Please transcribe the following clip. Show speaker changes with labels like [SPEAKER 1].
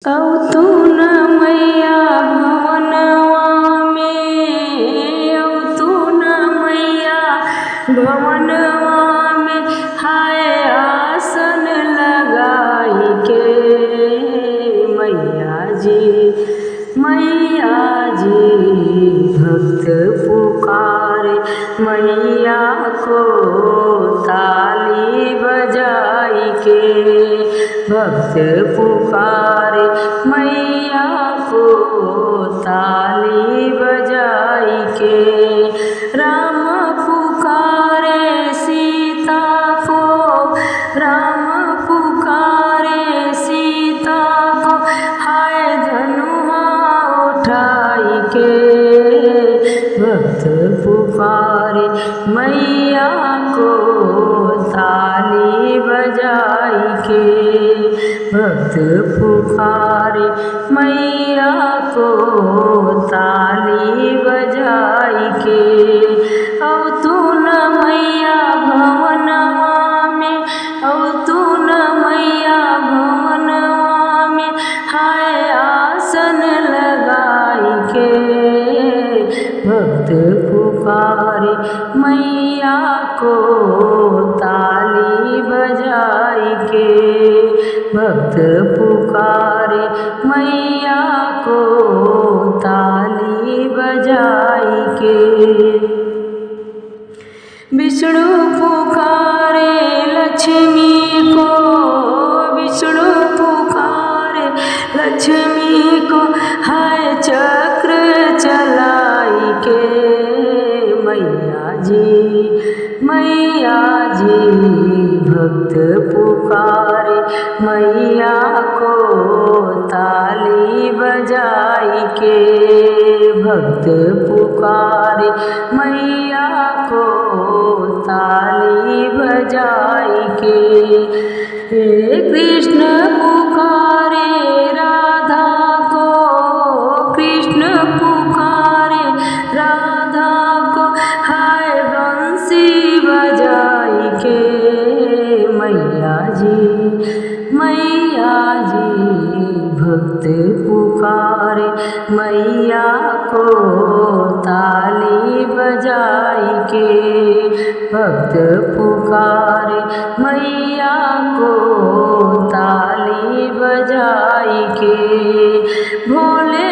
[SPEAKER 1] अवतु न मैया भवनवा में, अवतु न मैया भवनवा में, हाय आसन लगाई के मैया जी भक्त पुकारे मैया को ताली बजाई के, भक्त पुकारे मैया को ताली बजाई के। राम पुकारे सीता को, राम पुकारे सीता को, हाय धनुआ उठाई के, भक्त पुकारे मैया को ताली बजाई के, भक्त पुकारे मैया को ताली बजाई के। अवतु न मैया भवनवा में, अवतु न मैया भवनवा में, हाय आसन लगाई के, भक्त पुकारे मैया को ताली बजाई के, भक्त पुकारे मैया को ताली बजाई के। विष्णु पुकारे लक्ष्मी को, विष्णु पुकारे लक्ष्मी को, हाय चक्र चलाई के मैया जी भक्त पुकारे मैया को ताली बजाई के, भक्त पुकारे मैया को ताली बजाई के। हे कृष्ण पुकारे राधा को, कृष्ण पुकारे राधा को, हाय बंसी बजाई के मैया जी भक्त पुकारे मैया को ताली बजाई के, भक्त पुकारे मैया को ताली बजाई के। भोले